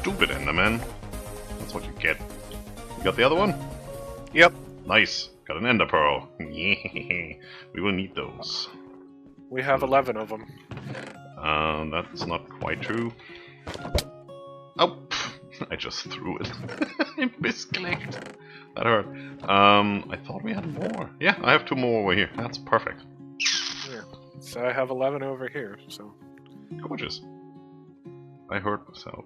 stupid Enderman. That's what you get. You got the other one? Yep. Nice. Got an Ender Pearl. We will need those. We have 11 of them. That's not quite true. Oh, I just threw it. I misclicked. That hurt. I thought we had more. Yeah, I have 2 more over here. That's perfect. Yeah. So I have 11 over here, so... Gorgeous. I hurt myself.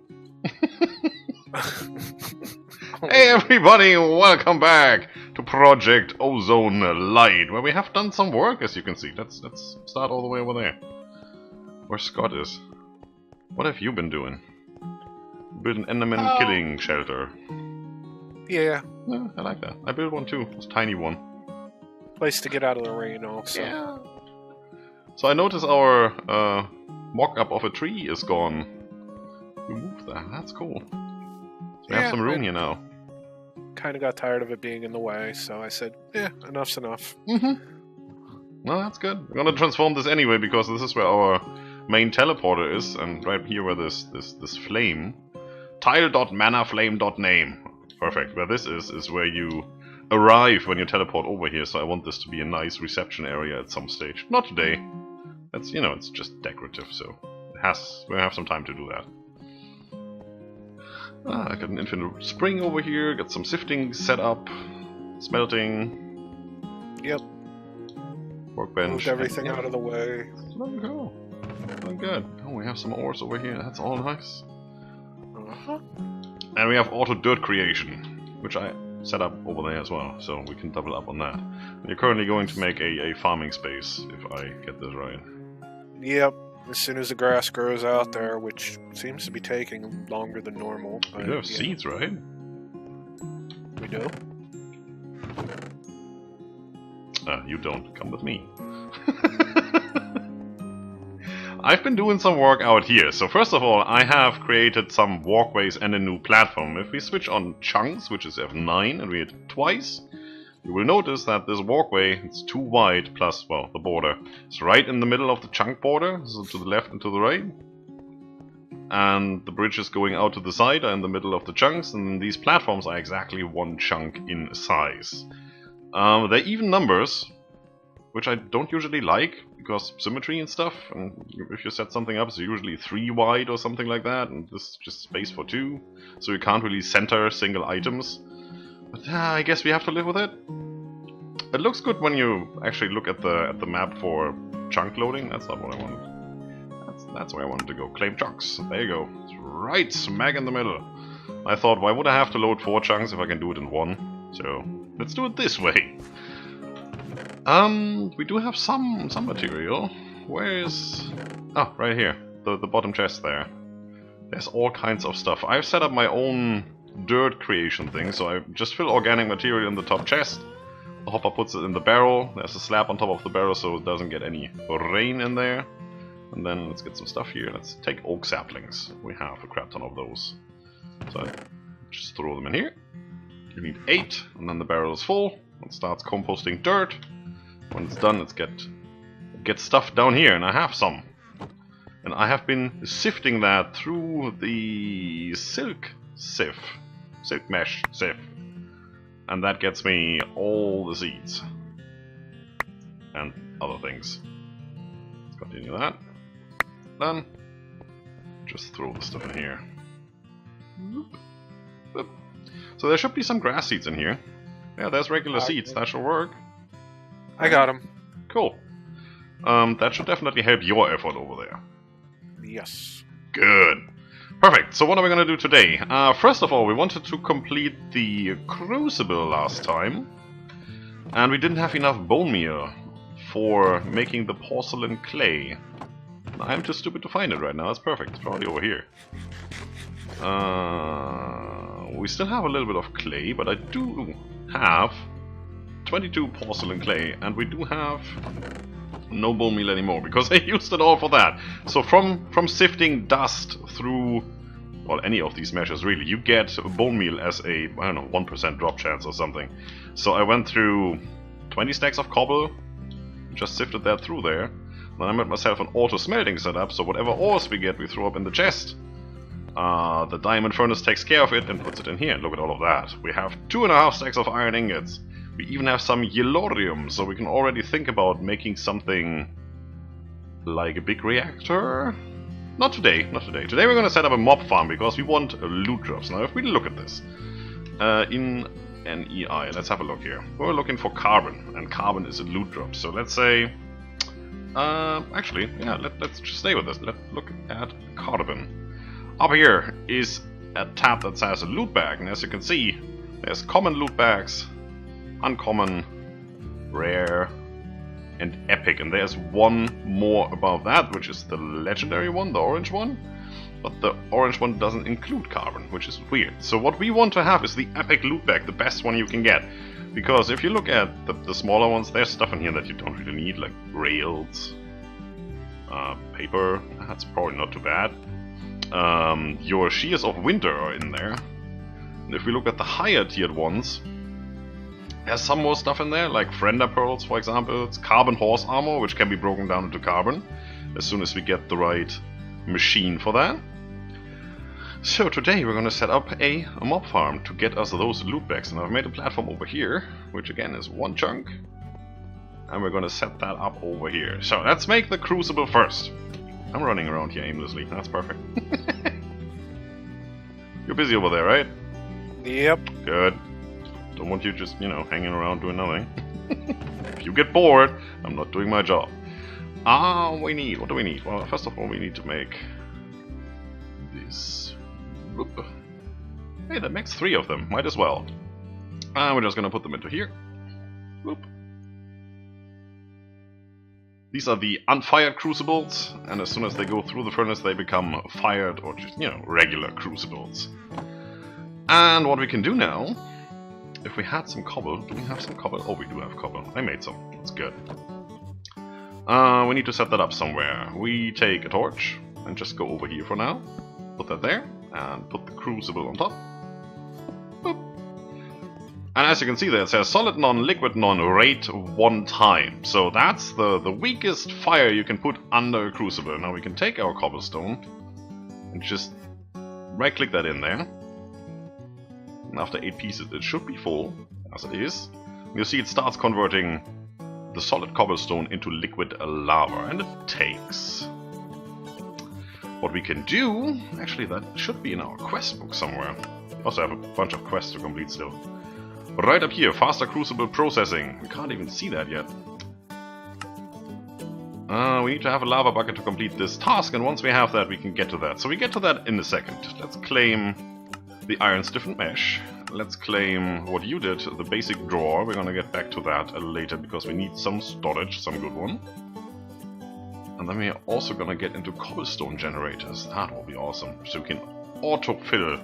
Hey everybody, welcome back to Project Ozone Lite, where we have done some work, as you can see. Let's start all the way over there. Where Scott is. What have you been doing? Build an Enderman killing shelter. Yeah. Yeah, I like that. I built one too. It's a tiny one. Place to get out of the rain also. Yeah. So I notice our mock-up of a tree is gone. You moved that. That's cool. So we have some room here now. Kind of got tired of it being in the way, so I said, yeah, enough's enough. Mm-hmm. No, that's good. We're gonna transform this anyway, because this is where our main teleporter is, and right here where this flame. Tile.manaflame.name. Perfect. Where this is where you arrive when you teleport over here, so I want this to be a nice reception area at some stage. Not today. That's, you know, it's just decorative, so we'll have some time to do that. I got an infinite spring over here, got some sifting set up, smelting. Yep. Workbench. Moved everything out of the way. There we go. Doing good. Oh, we have some ores over here, that's all nice. Uh-huh. And we have auto dirt creation, which I set up over there as well, so we can double up on that. We're currently going to make a farming space, if I get this right. Yep. As soon as the grass grows out there, which seems to be taking longer than normal. We do have seeds, right? We do? You don't. Come with me. I've been doing some work out here. So first of all, I have created some walkways and a new platform. If we switch on chunks, which is F9, and we hit it twice, you will notice that this walkway is too wide, plus, well, the border. It's right in the middle of the chunk border, so to the left and to the right. And the bridges going out to the side are in the middle of the chunks, and these platforms are exactly 1 chunk in size. They're even numbers, which I don't usually like, because symmetry and stuff, and if you set something up, it's usually 3 wide or something like that, and this is just space for 2, so you can't really center single items. But I guess we have to live with it. It looks good when you actually look at the map for chunk loading. That's not what I wanted. That's where I wanted to go. Claim chunks. There you go. It's right smack in the middle. I thought, why would I have to load 4 chunks if I can do it in 1? So let's do it this way. We do have some material. Where is... Oh, right here. The bottom chest there. There's all kinds of stuff. I've set up my own dirt creation thing, so I just fill organic material in the top chest. The hopper puts it in the barrel. There's a slab on top of the barrel so it doesn't get any rain in there. And then let's get some stuff here. Let's take oak saplings. We have a crap ton of those. So I just throw them in here. You need 8, and then the barrel is full. It starts composting dirt. When it's done, let's get stuff down here, and I have some. And I have been sifting that through the silk mesh sieve, and that gets me all the seeds and other things. Let's continue that. Done. Just throw the stuff in here. Boop. So there should be some grass seeds in here. Yeah, there's regular seeds. That should work. I got them. Cool. That should definitely help your effort over there. Yes. Good. Perfect. So what are we going to do today? First of all, we wanted to complete the Crucible last time, and we didn't have enough bone meal for making the porcelain clay. I'm too stupid to find it right now. It's perfect. It's probably over here. We still have a little bit of clay, but I do have 22 porcelain clay, and we do have no bone meal anymore, because I used it all for that. So from sifting dust through, well, any of these meshes really, you get bone meal as a, I don't know, 1% drop chance or something. So I went through 20 stacks of cobble, just sifted that through there. Then I made myself an auto smelting setup, so whatever ores we get, we throw up in the chest. The diamond furnace takes care of it and puts it in here. Look at all of that. We have 2.5 stacks of iron ingots. We even have some yellorium, so we can already think about making something like a big reactor. Not today, not today. Today we're going to set up a mob farm because we want loot drops. Now if we look at this, in NEI, let's have a look here. We're looking for carbon, and carbon is a loot drop. So let's say, actually, yeah, let's just stay with this. Let's look at carbon. Up here is a tab that says loot bag, and as you can see, there's common loot bags, uncommon, rare, and epic, and there's one more above that, which is the legendary one, the orange one, but the orange one doesn't include carbon, which is weird. So what we want to have is the epic loot bag, the best one you can get, because if you look at the smaller ones, there's stuff in here that you don't really need, like rails, paper, that's probably not too bad. Your shears of winter are in there, and if we look at the higher tiered ones, there's some more stuff in there, like Frender Pearls, for example. It's carbon horse armor, which can be broken down into carbon as soon as we get the right machine for that. So today we're going to set up a mob farm to get us those loot bags. And I've made a platform over here, which again is one chunk. And we're going to set that up over here. So let's make the crucible first. I'm running around here aimlessly. That's perfect. You're busy over there, right? Yep. Good. Don't want you just, you know, hanging around doing nothing. If you get bored, I'm not doing my job. What do we need? Well, first of all, we need to make this. Whoop. Hey, that makes 3 of them. Might as well. And we're just gonna put them into here. Whoop. These are the unfired crucibles, and as soon as they go through the furnace, they become fired or just, you know, regular crucibles. And what we can do now, if we had some cobble, do we have some cobble? Oh, we do have cobble. I made some. That's good. We need to set that up somewhere. We take a torch and just go over here for now. Put that there and put the crucible on top. Boop. And as you can see there, it says solid none, liquid none, rate 1 time. So that's the weakest fire you can put under a crucible. Now we can take our cobblestone and just right click that in there. And after 8 pieces it should be full, as it is. You'll see it starts converting the solid cobblestone into liquid lava, and it takes. What we can do, actually that should be in our quest book somewhere. We also have a bunch of quests to complete still. Right up here, faster crucible processing. We can't even see that yet. We need to have a lava bucket to complete this task, and once we have that we can get to that. So we get to that in a second. Let's claim the iron stiffened mesh. Let's claim what you did, the basic drawer. We're gonna get back to that later because we need some storage, some good one. And then we're also gonna get into cobblestone generators. That will be awesome. So we can auto-fill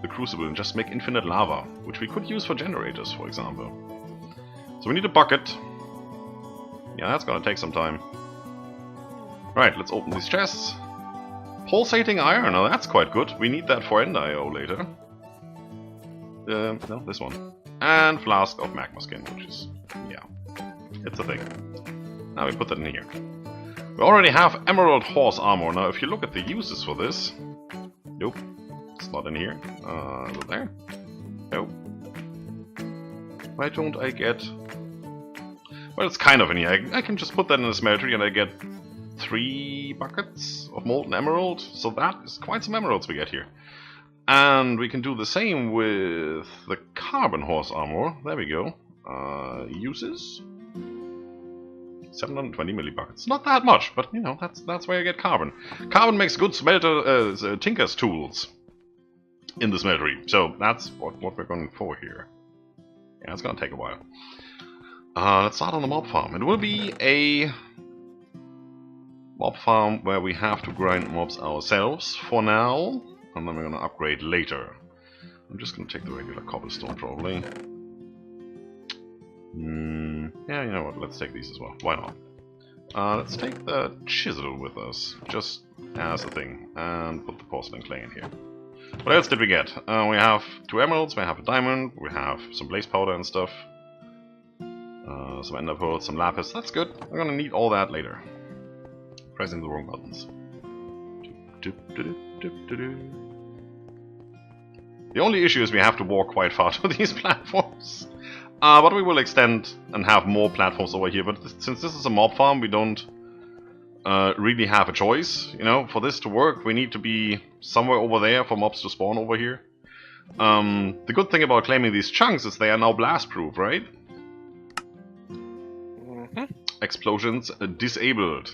the crucible and just make infinite lava, which we could use for generators, for example. So we need a bucket. Yeah, that's gonna take some time. Right, let's open these chests. Pulsating iron, now that's quite good. We need that for end IO later. No, this one. And flask of magma skin, which is, yeah, it's a thing. Now we put that in here. We already have emerald horse armor. Now if you look at the uses for this, nope, it's not in here. Is it there? Nope. Why don't I get? Well, it's kind of in here. I can just put that in the smeltery and I get 3 buckets of molten emerald, so that is quite some emeralds we get here. And we can do the same with the carbon horse armor. There we go. Uses 720 millibuckets. Not that much, but you know, that's where you get carbon. Carbon makes good smelter tinker's tools in the smeltery. So that's what we're going for here. Yeah, it's gonna take a while. Let's start on the mob farm. It will be a mob farm where we have to grind mobs ourselves for now, and then we're gonna upgrade later. I'm just gonna take the regular cobblestone probably. Yeah, you know what, let's take these as well. Why not? Let's take the chisel with us, just as a thing, and put the porcelain clay in here. What else did we get? We have 2 emeralds, we have a diamond, we have some blaze powder and stuff. Some ender pearls, some lapis, that's good. We're gonna need all that later. Pressing the wrong buttons. The only issue is we have to walk quite far to these platforms. But we will extend and have more platforms over here. But since this is a mob farm, we don't really have a choice. You know, for this to work, we need to be somewhere over there for mobs to spawn over here. The good thing about claiming these chunks is they are now blast-proof, right? Explosions disabled.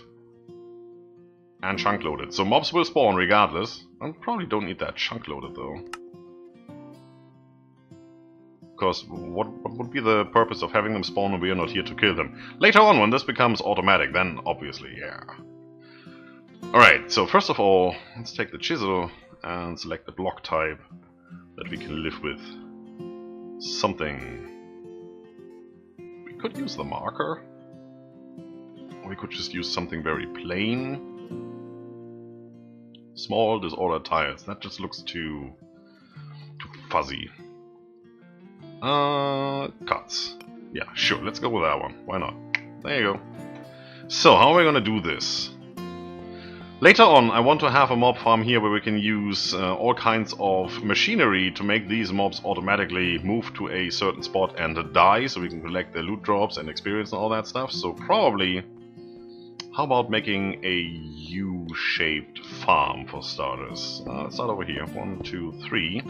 And chunk-loaded. So mobs will spawn regardless. I probably don't need that chunk-loaded though. Because what would be the purpose of having them spawn when we are not here to kill them? Later on, when this becomes automatic, then obviously, yeah. Alright, so first of all, let's take the chisel and select the block type that we can live with. Something. We could use the marker. Or we could just use something very plain. Small disordered tiles. That just looks too fuzzy. Cuts. Yeah, sure, let's go with that one. Why not? There you go. So, how are we gonna do this? Later on, I want to have a mob farm here where we can use all kinds of machinery to make these mobs automatically move to a certain spot and die, so we can collect their loot drops and experience and all that stuff. So probably, how about making a U-shaped farm for starters? Let's start over here. 1, 2, 3.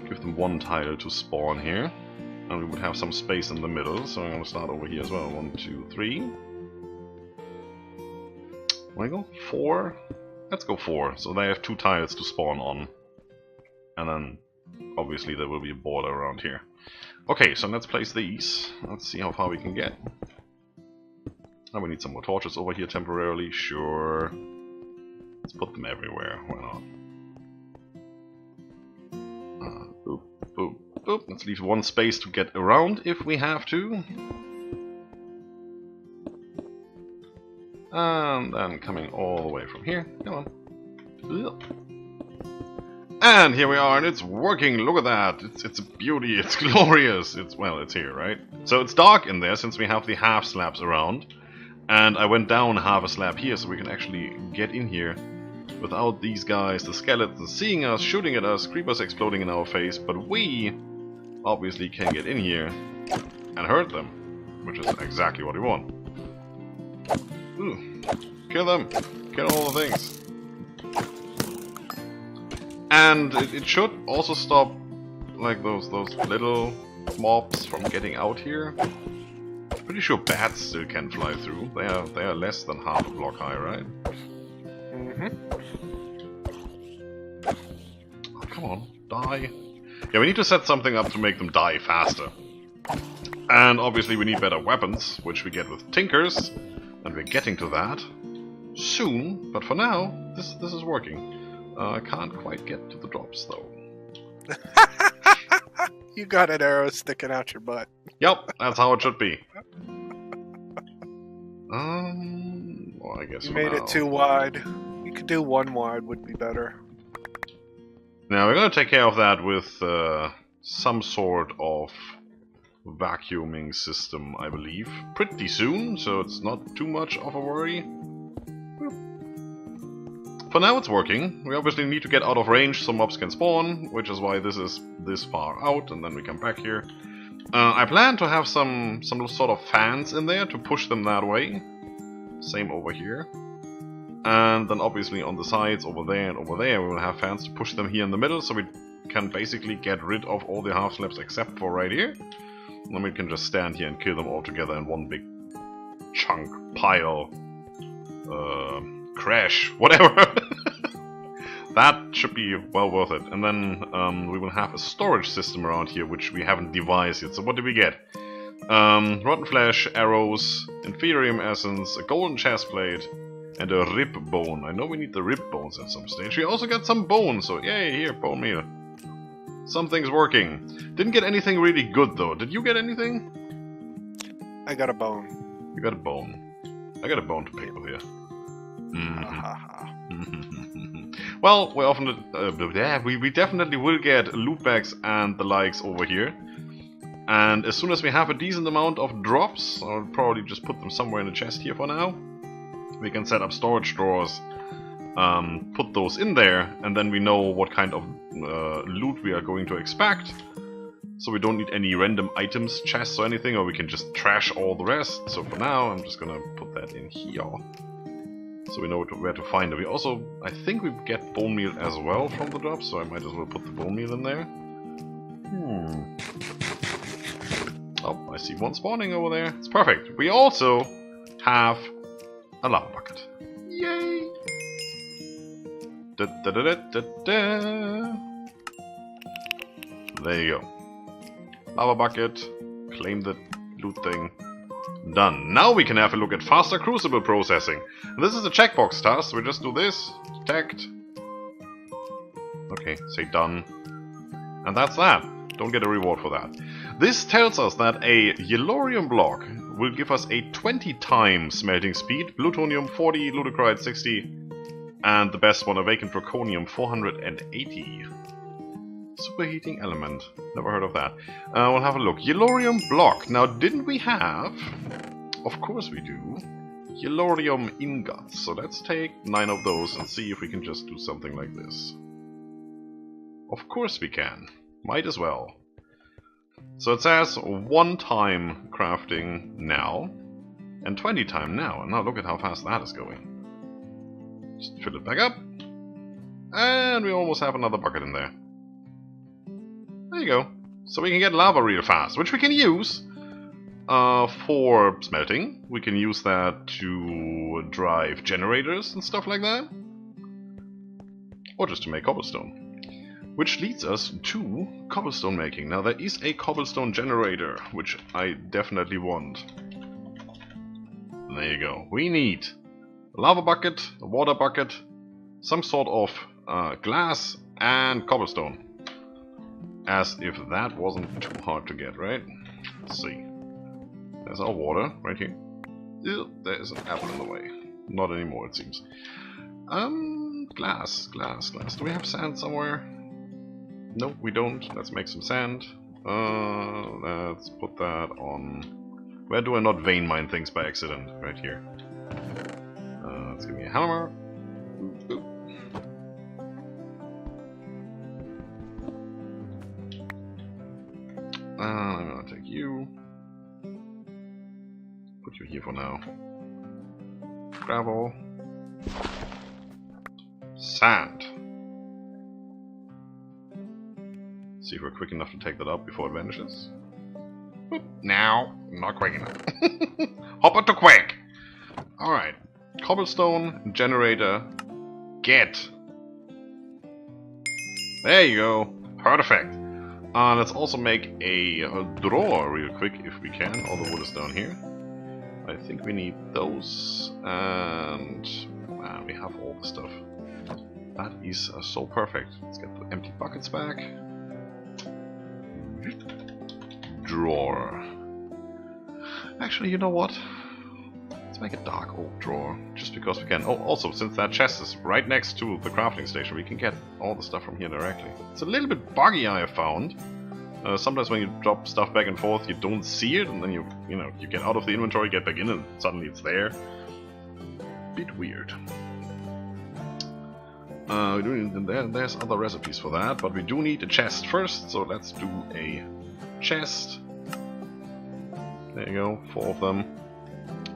Give them one tile to spawn here, and we would have some space in the middle, so I'm going to start over here as well. 1, 2, 3. Want to go 4? Let's go 4, so they have 2 tiles to spawn on, and then obviously there will be a border around here. Okay, so let's place these. Let's see how far we can get. Now we need some more torches over here temporarily. Sure, let's put them everywhere. Why not? Boop, boop, boop. Let's leave one space to get around if we have to. And then coming all the way from here. Come on. And here we are, and it's working. Look at that. It's a beauty. It's glorious. It's here, right? So it's dark in there since we have the half slabs around. And I went down half a slab here so we can actually get in here without these guys, the skeletons, seeing us, shooting at us, creepers exploding in our face, but we obviously can get in here and hurt them, which is exactly what we want. Ooh. Kill them! Kill all the things! And it should also stop like those little mobs from getting out here. Pretty sure bats still can fly through. They are less than half a block high, right? Oh, come on, die. Yeah, we need to set something up to make them die faster. And obviously we need better weapons, which we get with Tinkers, and we're getting to that soon, but for now, this is working. I can't quite get to the drops, though. You got an arrow sticking out your butt. Yep, that's how it should be. Well, I guess you made it too wide. You could do one wide would be better. Now we're gonna take care of that with some sort of vacuuming system, I believe, pretty soon, so it's not too much of a worry. For now it's working. We obviously need to get out of range so mobs can spawn, which is why this is this far out, and then we come back here. I plan to have some sort of fans in there to push them that way. Same over here. And then obviously on the sides, over there and over there, we will have fans to push them here in the middle, so we can basically get rid of all the half slabs except for right here. And then we can just stand here and kill them all together in one big chunk, pile, crash, whatever. That should be well worth it. And then we will have a storage system around here, which we haven't devised yet. So what do we get? Rotten flesh, arrows, inferium essence, a golden chest plate, and a rib bone. I know we need the rib bones at some stage. We also got some bones, so yay, here, bone meal. Something's working. Didn't get anything really good though. Did you get anything? I got a bone. You got a bone. I got a bone to pick with here. Well, we often we definitely will get loot bags and the likes over here. And as soon as we have a decent amount of drops, I'll probably just put them somewhere in the chest here for now. we can set up storage drawers, put those in there, and then we know what kind of loot we are going to expect. So we don't need any random items, chests or anything, or we can just trash all the rest. So for now, I'm just gonna put that in here, so we know where to find it. We also, I think we get bone meal as well from the drop, so I might as well put the bone meal in there. Oh, I see one spawning over there. It's perfect. We also have a lava bucket. Yay! Da, da, da, da, da, da. There you go. Lava bucket. Claim the loot thing. Done. Now we can have a look at faster crucible processing. This is a checkbox task. We just do this. Detect. Okay, say done. And that's that. Don't get a reward for that. This tells us that a yellorium block will give us a 20 times smelting speed, plutonium 40, ludicrite 60, and the best one, a vacant draconium 480. Superheating element. Never heard of that. We'll have a look. Yellorium block. Now, didn't we have... Of course we do. Yellorium ingots. So let's take 9 of those and see if we can just do something like this. Of course we can. Might as well. So it says 1 time crafting now and 20 time now. And now look at how fast that is going. Just fill it back up. And we almost have another bucket in there. There you go. So we can get lava real fast, which we can use for smelting. We can use that to drive generators and stuff like that. Or just to make cobblestone. Which leads us to cobblestone making. Now there is a cobblestone generator, which I definitely want. There you go. We need a lava bucket, a water bucket, some sort of glass, and cobblestone. As if that wasn't too hard to get, right? Let's see. There's our water right here. Ew, there's an apple in the way. Not anymore, it seems. Glass. Do we have sand somewhere? Nope, we don't. Let's make some sand. Let's put that on... Where do I not vein mine things by accident? Right here. Let's give me a hammer. Ooh. I'm gonna take you. Put you here for now. Gravel. Sand. See if we're quick enough to take that up before it vanishes. Boop. Now, not quick enough. Hopper to quick! Alright. Cobblestone generator. Get. There you go. Perfect. Let's also make a drawer real quick if we can. All the wood is down here. I think we need those. And we have all the stuff. That is so perfect. Let's get the empty buckets back. Drawer. Actually, you know what? Let's make a dark oak drawer, just because we can. Oh, also, since that chest is right next to the crafting station, we can get all the stuff from here directly. It's a little bit buggy, I have found. Sometimes when you drop stuff back and forth, you don't see it, and then you get out of the inventory, get back in, and suddenly it's there. Bit weird. There's other recipes for that, but we do need a chest first, so let's do a chest. There you go, 4 of them.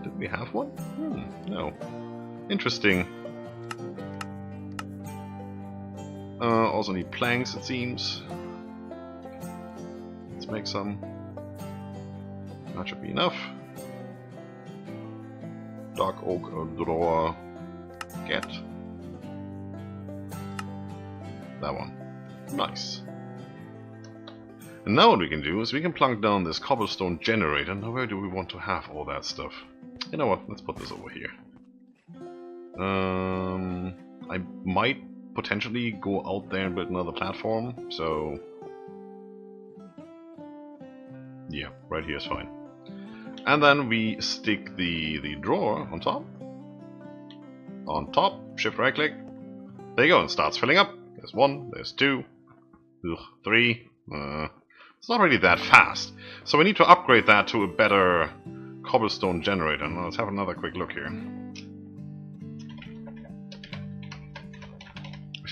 Did we have one? No. Interesting. Also need planks, it seems. Let's make some. That should be enough. Dark oak drawer. Get. That one. Nice. And now what we can do is we can plunk down this cobblestone generator. Now where do we want to have all that stuff? You know what, let's put this over here. I might potentially go out there and build another platform, so... yeah, right here is fine. And then we stick the drawer on top. On top, shift right click. There you go, and it starts filling up. There's 1, there's 2, 3. It's not really that fast. So we need to upgrade that to a better cobblestone generator. Now let's have another quick look here.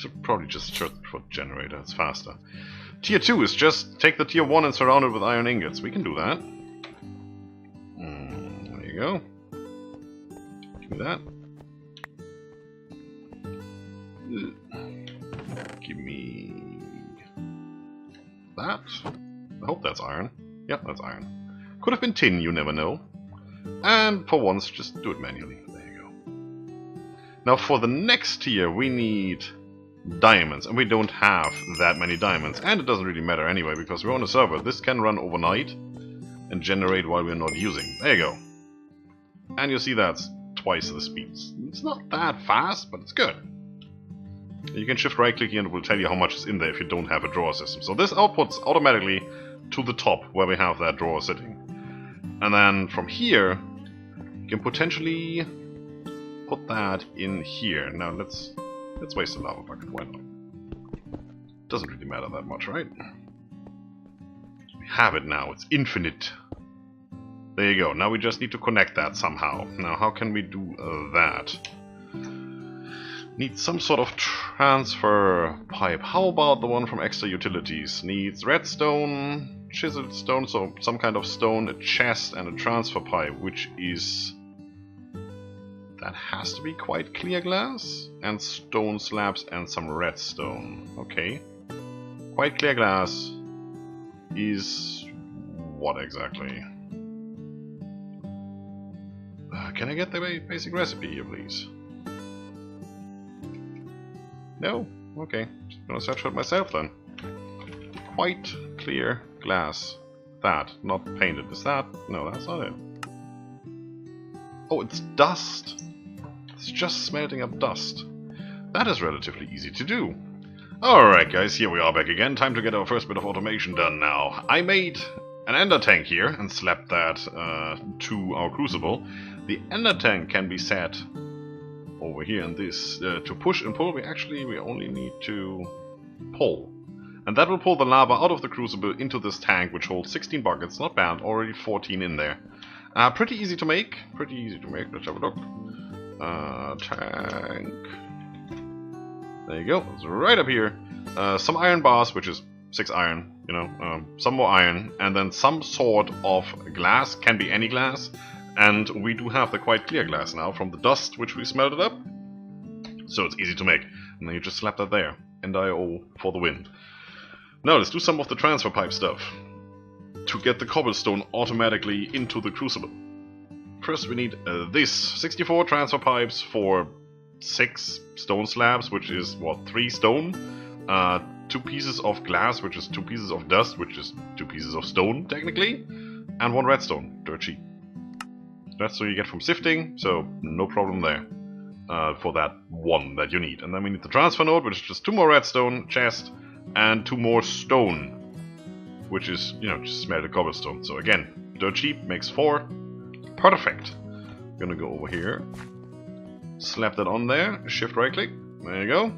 should probably just search for generator, it's faster. Tier 2 is just take the tier 1 and surround it with iron ingots. We can do that. There you go. Give me that. Give me that. I hope that's iron. Yep, that's iron. Could have been tin, you never know. And for once, just do it manually. There you go. Now for the next tier, we need diamonds, and we don't have that many diamonds. And it doesn't really matter anyway, because we're on a server. This can run overnight and generate while we're not using. There you go. And you see that's twice the speeds. It's not that fast, but it's good. You can shift right click here and it will tell you how much is in there if you don't have a drawer system. So this outputs automatically to the top where we have that drawer sitting. And then from here, you can potentially put that in here. Now let's waste a lava bucket, why not? Doesn't really matter that much, right? We have it now, it's infinite. There you go, now we just need to connect that somehow. Now how can we do that? Needs some sort of transfer pipe. How about the one from extra utilities? Needs redstone, chiseled stone, so some kind of stone, a chest, and a transfer pipe, which is... that has to be quite clear glass, and stone slabs and some redstone. Okay. Quite clear glass is... what exactly? Can I get the basic recipe here, please? No? Okay. Just gonna search for it myself then. Quite clear glass. That, not painted. Is that? No, that's not it. Oh, it's dust. It's just smelting up dust. That is relatively easy to do. Alright guys, here we are back again. Time to get our first bit of automation done now. I made an ender tank here and slapped that to our crucible. The ender tank can be set over here in this. To push and pull, we only need to pull. And that will pull the lava out of the crucible into this tank, which holds 16 buckets. Not bad, already 14 in there. Pretty easy to make. Let's have a look. Tank. There you go. It's right up here. Some iron bars, which is 6 iron. You know, some more iron, and then some sort of glass. Can be any glass. And we do have the quite clear glass now from the dust which we smelted up. So it's easy to make. And then you just slap that there. NIO for the win. Now let's do some of the transfer pipe stuff to get the cobblestone automatically into the crucible. First we need this 64 transfer pipes for 6 stone slabs, which is what, 3 stone, 2 pieces of glass, which is 2 pieces of dust, which is 2 pieces of stone technically, and 1 redstone, dirt cheap. That's what you get from sifting, so no problem there for that 1 that you need. And then we need the transfer node, which is just 2 more redstone, chest, and 2 more stone, which is, you know, just smelted cobblestone. So again, dirt cheap makes 4. Perfect. I'm gonna go over here, slap that on there, shift right click, there you go.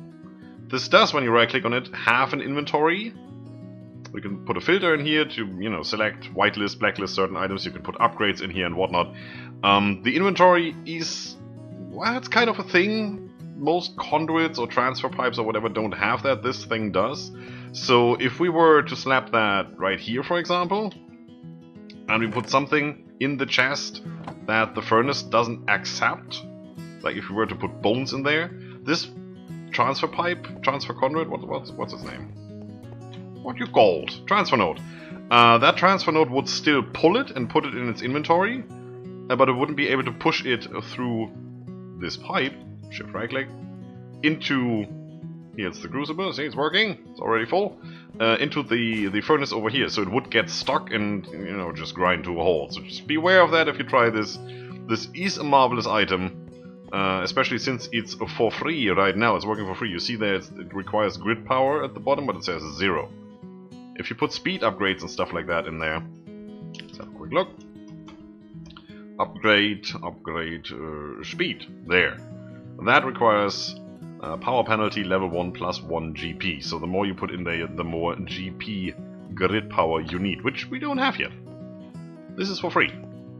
This does, when you right click on it, have an inventory. We can put a filter in here to, you know, select whitelist, blacklist certain items. You can put upgrades in here and whatnot. The inventory is, well, it's kind of a thing. Most conduits or transfer pipes or whatever don't have that. This thing does. So if we were to slap that right here, for example, and we put something in the chest that the furnace doesn't accept, like if we were to put bones in there, this transfer pipe, transfer conduit, what's its name? What you called? Transfer node. That transfer node would still pull it and put it in its inventory, but it wouldn't be able to push it through this pipe, shift right click, into, here it's the crucible, see it's working, it's already full, into the furnace over here, so it would get stuck and, you know, just grind to a halt. So just be aware of that if you try this. This is a marvelous item. Especially since it's for free right now, it's working for free. You see there it requires grid power at the bottom, but it says 0. If you put speed upgrades and stuff like that in there, let's have a quick look. Upgrade, speed, there. That requires power penalty level 1 plus 1 GP. So the more you put in there, the more GP grid power you need, which we don't have yet. This is for free,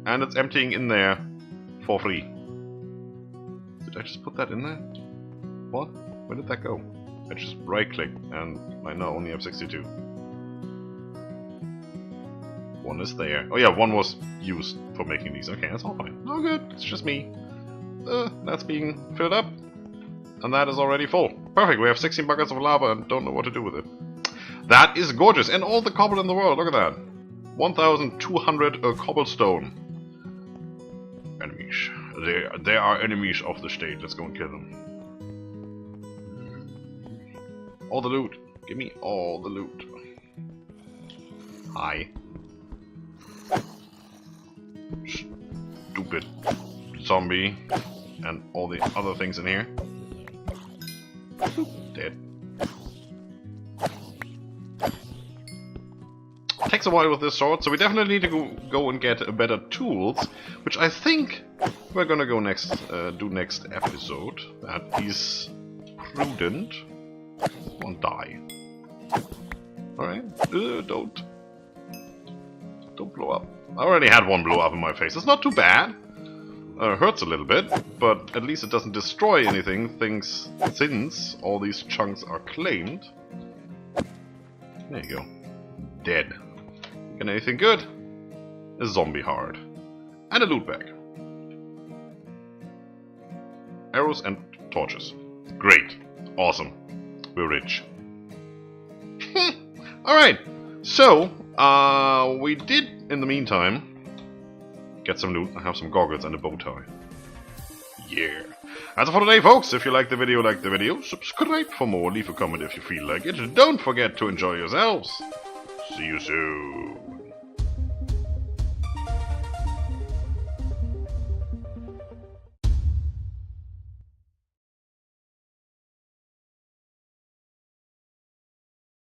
and it's emptying in there for free. Did I just put that in there? What? Where did that go? I just right-click, and I now only have 62. One is there. Oh yeah, one was used for making these. Okay, that's all fine. Oh good, it's just me. That's being filled up. And that is already full. Perfect, we have 16 buckets of lava and don't know what to do with it. That is gorgeous, and all the cobble in the world, look at that. 1,200 cobblestone. Enemies. They are enemies of the state, let's go and kill them. All the loot. Give me all the loot. Hi. Stupid zombie. And all the other things in here. Dead. Takes a while with this sword, so we definitely need to go and get better tools, which I think we're gonna go do next episode. That is prudent. Won't die. Alright, don't blow up. I already had one blow up in my face. It's not too bad. Hurts a little bit, but at least it doesn't destroy anything. Since all these chunks are claimed. There you go. Dead. Can anything good? A zombie heart. And a loot bag. Arrows and torches. Great. Awesome. We're rich. Alright. So, we did, in the meantime, get some loot. I have some goggles and a bow tie. Yeah. That's it for today, folks. If you like the video, subscribe for more. Leave a comment if you feel like it. Don't forget to enjoy yourselves. See you soon.